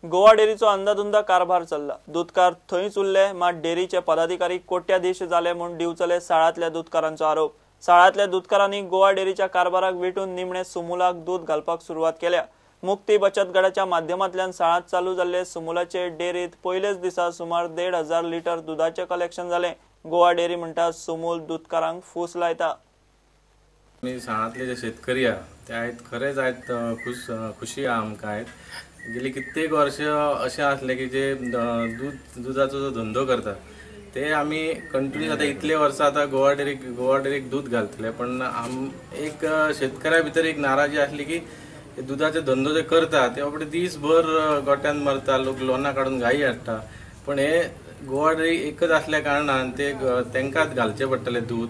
गोवा डेरीचो अंदाधुंद कारभार चल्ला। दूधकार थंयच उरले, मात डेरीचे पदाधिकारी कोट्याधीश जाले म्हूण दिवचले साळांतल्या दूधकारांचो आरोप। साळांतल्या दूधकारांनी गोवा डेरीच्या कारभाराक विटून निमणे सुमुलाक दूध घालपाक सुरवात केल्या। मुक्ती बचत गटाच्या माध्यमांतल्यान साळांत चालू जाल्ले सुमुलाचे डेरीत पयलेच दिसा सुमार 1,500 लिटर दुधाचे कलेक्शन जाले। गोवा डेरी म्हणटा सुमूल दूधकारांक फूस लायता। मी साळांतले जे शेतकरी ते आयज खरेंच आयज खुशी आमकां आयज गेली कित्येक वर्ष अशें आसले की जे दुधाचो जो धंदो करता ते आमी कंटिन्यू आता इतले वर्सां आता गोवा डेरीक दूध घालतले, पण एक शेतकऱ्या भितर एक नाराजी आसली की दुधाचे धंदो जे करता ते बाबडे दिसभर गोट्यान मरता, लोक लोनां काडून गायी हाडटा, पण हे गोवा डेरी एकच आसल्या कारणान ते तेंकांच घालचे पडटले दूध।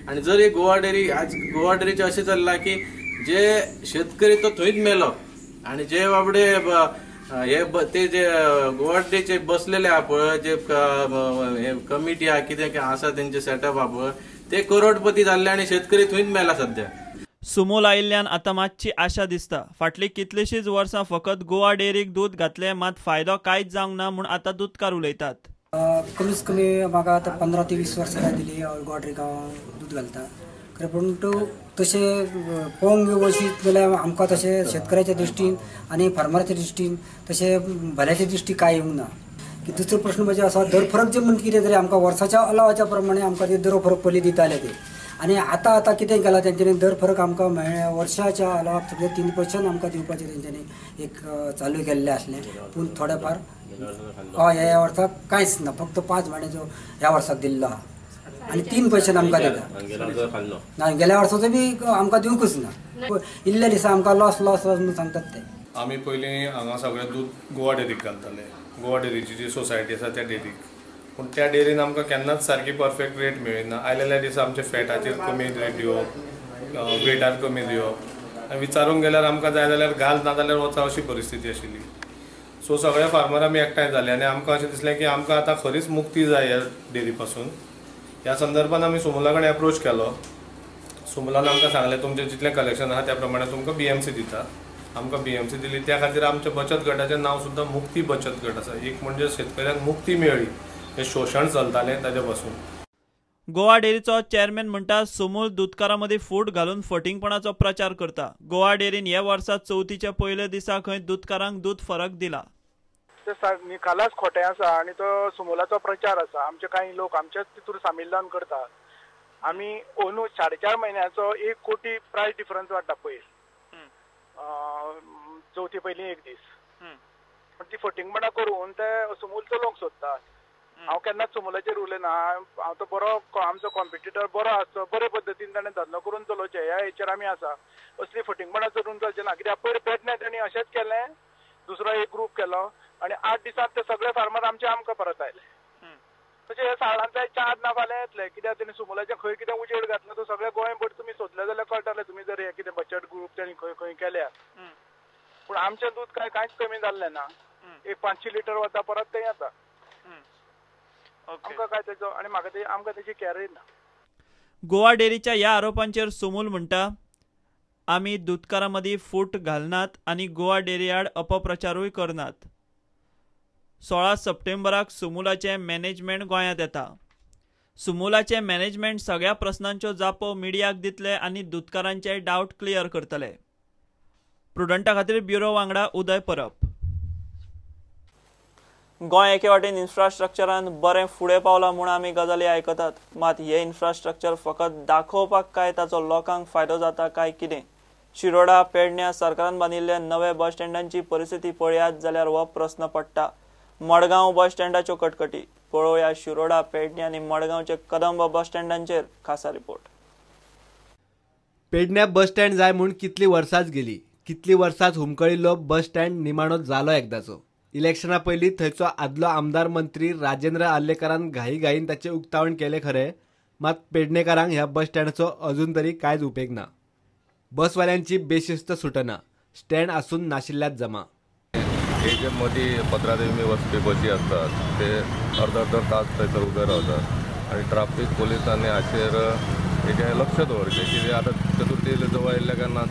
आणि जर हे गोवा डेरीचे अशें चल्लां की जे शेतकरी तो थंयच मेलो आणि जे बाबडे ते जे गोवा डेरीचे बसलेले आहा पळय, जे कमिटी आहा कितें आसा तेंचे सेटअप आहा पळय, ते करोडपती जाल्ले आणि शेतकरी थंयच मेला सध्या। सुमूल आयिल्ल्यान आतां मातशी आशा दिसता। फाटली कितलीशींच वर्सां फकत गोवा डेरीक दूध घातले, मात फायदो कांयच जावंक ना म्हूण आतां दूधकार उलयतात। कमीच कमी म्हाका आतां 15 ते 20 वर्सां दिली गोवा डेरीक हांव दूध घालता। खरें पूण तशें पळोवंक वचीत जाल्यार आमकां तशें शेतकऱ्याच्या दृश्टीन आनी फार्मराच्या दृश्टीन तशें भल्याच्या दृश्टी कांय येवंक ना। की दुसरो प्रश्न म्हणजे असा, दर फरक जे म्हणटा कितें तरी आमकां वर्साच्या अलावाच्या प्रमाणे आमकां ते दर फरक पयलीं दिताले ते, आनी आतां कितें केलां तेंच्यांनी दर फरक आमकां वर्साच्या अलावाक सगळे 3% आमकां दिवपाचें तेंच्यांनी एक चालू केल्लें आसलें, पूण थोडे फार ह्या वर्साक कांयच ना, फक्त 5 म्हयन्याचो ह्या वर्साक दिल्लो आहा आनी 3% आमकां दिता। गेल्या वर्साचो बी आमकां दिवंकच ना, इल्ल्या दिसा आमकां लॉस म्हणून सांगतात ते। आमी पयलीं हांगा सगळें दूध गोवा डेरीक घालताले, गोवा डेरीची जी सोसायटी आसा त्या डेरीक, पूण त्या डेरीन आमकां केन्नाच सारकी परफेक्ट रेट मेळिना। आयलेल्या दिसा आमच्या फॅटाचेर कमी रेट दिवप, वेटार कमी दिवप, आनी विचारूंक गेल्यार आमकां जाय जाल्यार घाल, ना जाल्यार वचा अशी परिस्थिती आशिल्ली। सो सगळे फार्मर आमी एकठांय जाले आनी आमकां अशें दिसलें की आमकां आतां खरीच मुक्ती जाय ह्या डेरी पासून। ह्या संदर्भान आमी सुमुला कडेन एप्रोच केलो। सुमुलान आमकां सांगलें तुमचें जितलें कलेक्शन आहा त्या प्रमाणे तुमकां BMC दिता। आमकां BMC दिली, त्या खातीर आमच्या बचत गटाचें नांव सुद्दां मुक्ती बचत गट आसा। एक म्हणजे शेतकऱ्यांक मुक्ती मेळ्ळी, हे शोशण चलतालें ताजे पासून। गोवा डेरीचो चेअरमॅन म्हणटा सुमूल दूधकारां मदीं फूट घालून फटींगपणाचो प्रचार करता। गोवा डेरीन ह्या वर्सा चवथीच्या पयल्या दिसा खंय दूधकारांक दूध फरक दिला। निकालाच खोटें आसा आनी तो सुमूलाचो प्रचार आसा। आमचे काही लोक आमच्याच तितून सामील जावन करतात। आमी अंदू 4.5 म्हयन्याचो 1 कोटी प्रायस डिफरन्स वाडटा पयर, चवथी पयलीं एक दीस, पण ती फटींगपणां करून ते सुमूल चलोवंक सोदतात। हांव केन्नाच सुमूलाचेर उलयना, हांव तो बरो आमचो कॉम्पिटिटर बरो आसचो, बरे पद्दतीन ताणें धंदो करून चलोवचें ह्या हेचेर आमी आसा। असली फटींगपणां करून चलचें ना, कित्याक पयर पेडणे तांणी अशेंच केलें, दुसरो एक ग्रूप केलो आनी 8 दिसांत ते सगळे फार्मर आमकां परत आयले। तशें हे साळांतले 4 ना फाल्यां येतले, कित्याक तेणी सुमूलाचें खंय कितें उजेड घातलो तो सगळे गोंयभर तुमी सोदले जाल्यार कळटलें। तुमी जर हे कितें बचत ग्रूप तेणी खंय खंय केल्या, पूण आमचें दूध कांयच कमी जाल्लें ना। एक 500 लिटर वता परत तें येता, आमकां काय तेजो आनी आमकां तेजी कॅरय ना। गोवा डेरीच्या ह्या आरोपांचेर सुमूल म्हणटा आमी दूधकारां मदीं फूट घालनात आनी गोवा डेरी आड अपप्रचारूय करनात। 16 सप्टेंबराक सुमूलाचें मॅनेजमेंट गोंयांत येता। सुमूलाचें मॅनेजमेंट सगळ्या प्रस्नांच्यो जापो मिडियाक दितले आनी दूधकारांचे डावट क्लियर करतले। प्रुडंटा खातीर ब्युरो वांगडा उदय परब। गोंय एके वाटेन इन्फ्रास्ट्रक्चरान बरें फुडें पावलां म्हूण आमी गजाली आयकतात, मात हे इन्फ्रास्ट्रक्चर फकत दाखोवपाक काय ताचो लोकांक फायदो जाता काय कितें? शिरोडा पेडण्यां सरकारान बांदिल्ल्या नव्या बस स्टँडांची परिस्थिती पळयात जाल्यार हो प्रस्न पडटा। मडगांव बस स्टँडाच्यो कटकटी पळोवया शिरोडा पेडण्यां आनी मडगांवचे कदंब बस स्टँडांचेर खासा रिपोर्ट। पेडण्यां बस स्टँड जाय म्हूण कितली वर्सांच गेली, कितली वर्सांच हुमकळिल्लो बस स्टँड निमाणो जालो एकदाचो। इलेक्शना पयलीं थंयचो आदलो आमदार मंत्री राजेंद्र आर्लेकरान घाईन ताचें उक्तावण केलें खरें, मात पेडणेकारांक ह्या बस स्टँडाचो अजून तरी कांयच उपेग ना। बसवाल्यांची बेशिस्त सुटना, स्टँड आसून नाशिल्ल्यात जमा। हे जे मदीं 15 ते वचपी बसी असतात ते अर्ध तास थंयसर उबे रावतात आनी ट्राफीक पोलिसांनी हाचेर एक लक्ष दवरचें, कित्याक आतां चतुर्थी जवळ आयिल्ल्या कारणान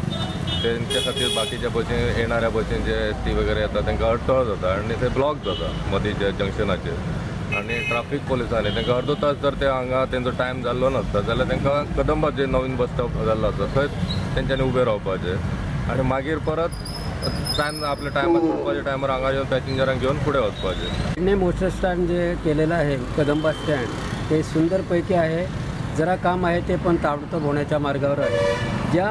त्यांच्या खातीर बाकीच्या बसी येणाऱ्या बसीन जे ST वगैरे येतात तांकां अडथळो जाता आनी ते ब्लॉक जाता मदीं जे जंक्शनाचेर आनी ट्राफीक पोलिसांनी तांकां अर्दो तास जर ते हांगा तेंचो टायम जाल्लो नासता जाल्यार तांकां कदंबात जे नवीन बस स्टॉप जाल्लो आसा थंय तेंच्यांनी उबे रावपाचें आनी मागीर परत टायम आपल्या टायमार सुटपाच्या टायमार हांगा येवन पॅसेंजरांक घेवन फुडें वचपाचें. ने मोटर स्टँड जे केलेलं आहे कदंबा स्टँड ते सुंदरपैकी आहे. जरा काम आहे ते पण ताबडतोब होण्याच्या मार्गावर आहे. ज्या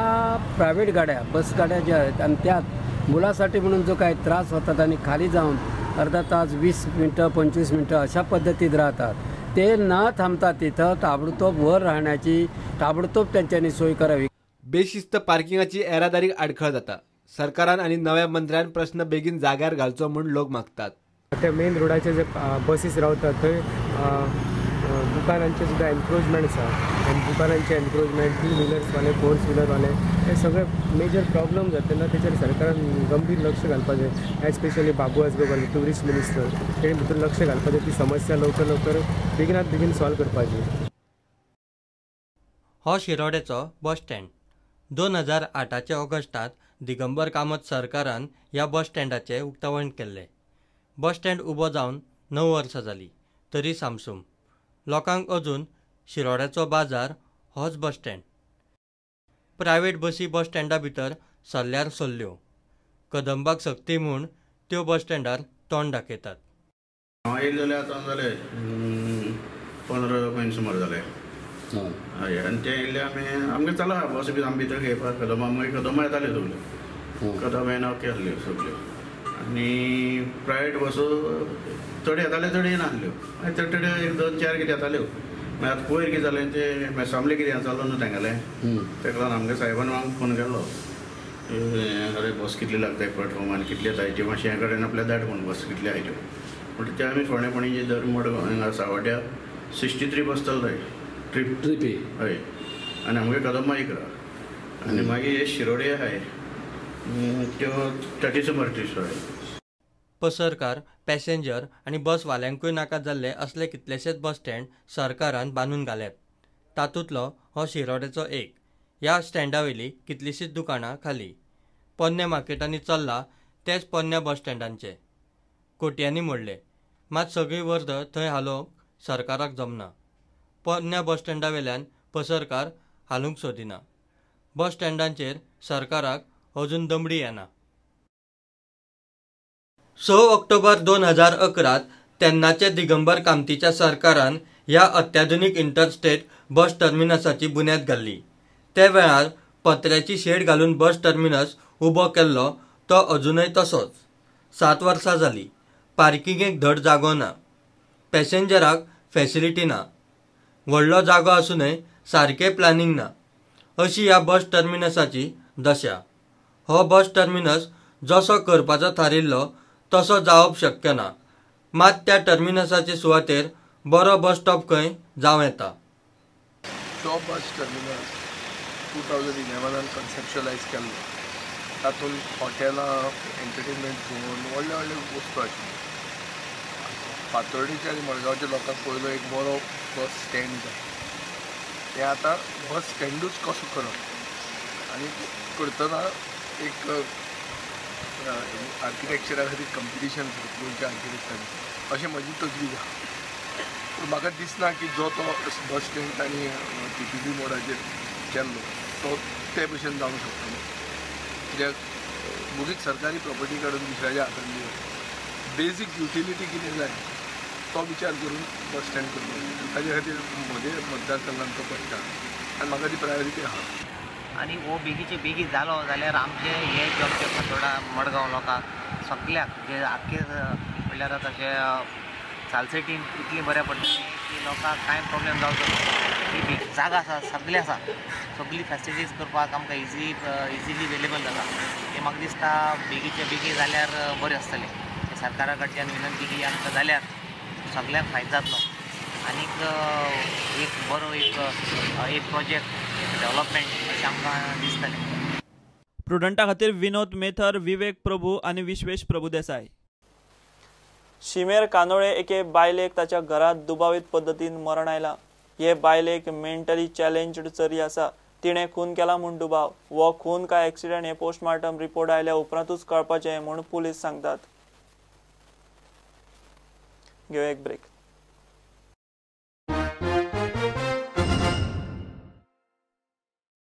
प्रायव्हेट गाड्या बस गाड्या ज्या आहेत आणि त्यात मुलासाठी म्हणून जो काही त्रास होतात आणि खाली जाऊन अर्धा तास 20 मिनटं 25 मिनटं अशा पद्धतीत राहतात ते न थांबता तिथं ताबडतोब वर राहण्याची ताबडतोब त्यांच्यानी सोय करावी. बेशिस्त पार्किंगाची येरादारीक आडखळ जाता. सरकारान आणि नव्या मंत्र्यान प्रश्न बेगीन जाग्यार घालचो म्हूण लोक मागतात. त्या मेन रोडाचे जे बसीस रावतात थंय दुकानांचे सुद्धा एनक्रोचमेंट आसा आनी दुकानांचे एनक्रोचमेंट 2 व्हिलर्सवाले 4 व्हिलरवाले हे सगळे मेजर प्रॉब्लम जाता तेन्ना तेचेर सरकारान गंभीर लक्ष घालपाचें. एस्पेशली बाबू आसगांवकर टुरिस्ट मिनिस्टर तेणी भितर लक्ष घालपाचें ती समस्या लवकर बेगिनात बेगीन सॉल्व करपाची. हो शिरोडेचो बस स्टँड 2008च्या ऑगस्टात दिगंबर कामत सरकारान ह्या बस स्टँडाचें उक्तावण केल्लें. बस स्टँड उबो जावन 9 वर्सां जालीं तरी सामसूम. लोकांक अजून शिरोड्याचो बाजार होच बस स्टँड. प्रायव्हेट बसी बस स्टँडा भितर सल्ल्यार सल्ल्यो. कदंबाक सक्ती म्हूण त्यो बस स्टँडार तोंड दाखयतात. हांव येयले जाल्यार आतां जाले 15 म्हयने सुमार जाले. हय आनी ते येयले आमगे चला बस बी आमी भितर घेवपाक कदंबा मागीर कदंबा येताले सगल्यो कदंबा येना ओके आसल्यो सगल्यो आनी प्रायवेट बसो चड येताले चड येनासल्यो चड 1-2-4 कितें येताल्यो. मागीर आतां पयर कितें जालें तें मेसामलें कितें चल्लो न्हू तेंगेलें तेका लागून आमगे साहेबान म्हाका फोन केल्लो अरे बस कितली लागताय प्लॅटफॉर्मान कितली येतायची मातशें हे कडेन आपल्या धाड म्हणून बस कितली आयच्यो. म्हणटा ते आमी फोंडेपणीचे दर मडगांव हांगा सांवड्ड्या 63 बस चलताय ट्रिपी हय आनी आमगे कदंबा 11 आनी मागीर हे शिरोडे आहाय त्यो 30 सुमार ट्रिप्स आहाय. पसरकार पॅसेंजर आनी बसवाल्यांकूय नाका जाल्ले असले कितलेशेच बस स्टँड सरकारान बांदून घाल्यात. तातूंतलो हो शिरोडेचो एक. ह्या स्टँडावेली कितलीशींच दुकानां खाली. पोन्ने मार्केटांनी चल्ला तेच पोन्न्या बस स्टँडांचे. कोटयांनी मोडले मात सगळी वर्द थंय हालोवंक सरकाराक जमना. पोन्न्या बस स्टँडा वेल्यान पसरकार हालूंक सोदिना. बस स्टँडांचेर सरकाराक अजून दमडी येना. 6 ऑक्टोबर 2011 तेन्नाचे दिगंबर कामतीच्या सरकारान ह्या अत्याधुनीक इंटरस्टेट बस टर्मिनसाची बुन्याद घाल्ली. ते वेळार पत्र्याची शेड घालून बस टर्मिनस उबो केल्लो तो अजूनय तसोच. 7 वर्सां जालीं. पार्किंगेक धड जागो ना. पॅसेंजराक फॅसिलिटी ना. व्हडलो जागो आसूनय सारकें प्लॅनिंग ना. अशी ह्या बस टर्मिनसाची दशा. हो बस टर्मिनस जसो करपाचो थारिल्लो तसो जावप शक्य ना. मात त्या टर्मिनसाचे सुवातेर बरो बस स्टॉप खंय जावं येता. तो बस टर्मिनस 2011 कन्सेप्शलायज केल्लो. तातूंत हॉटेलां एंटरटेनमेंट झोन व्हडले व्हडले वस्तू आशिल्ल्यो. फातोर्डेच्या आनी मडगांवच्या लोकांक पयलो एक बरो बस स्टँड जाय. ते आतां बस स्टँडूच कसो करप आनी करतना एक आर्किटेक्चरा खातीर कंपिटिशन गोंयच्या आर्किटेक्टांनी अशें म्हजी तजवीज आसा. पूण म्हाका दिसना की जो तो बस स्टँड तांणी TPP मोडाचेर केल्लो तो ते भशेन जावंक शकतलो. कित्याक मुगीत सरकारी प्रॉपर्टी काडून दुसऱ्याच्या हातांत दिवप. बेजीक युटिलिटी कितें जाय तो विचार करून बस स्टँड करपाचो. ताजे खातीर म्हजे मतदारसंघांत तो पडटा आनी म्हाका ती प्रायोरिटी आसा. आनी हो बेगीचे बेगीन जालो जाल्यार आमचे हे जे आमचे फातोर्डा मडगांव लोकांक सगळ्याक जे आख्खे म्हणल्यार तशें सालसेटीन इतली बऱ्या पडटली की लोकांक कांय प्रॉब्लेम जावचो ना. ही जागा आसा सगळी आसा. सगळी फॅसिलिटीज करपाक आमकां इजिली अवेलेबल जाता. हे म्हाका दिसता बेगीचे बेगीन जाल्यार बरें आसतलें. सरकारा कडच्यान विनंती की आमकां जाल्यार सगळ्यांक फायदो जातलो. आनीक एक बरो एक प्रोजेक्ट डेव्हलपमेंट अशें आमकां दिसतलें. प्रुडंटा खातीर विनोद मेथर, विवेक प्रभू आनी विश्वेश प्रभुदेसाय. शिमेर कानोळे एके बायलेक ताच्या घरात दुबावीत पद्दतीन मरण आयलां. हे बायलेक मेंटली चॅलेंज्ड चरी आसा तिणें खून केला म्हूण दुबाव. वो खून काय ॲक्सिडेंट हे पोस्टमार्टम रिपोर्ट आयल्या उपरांतूच कळपाचें म्हूण पुलीस सांगतात. घेऊ एक ब्रेक.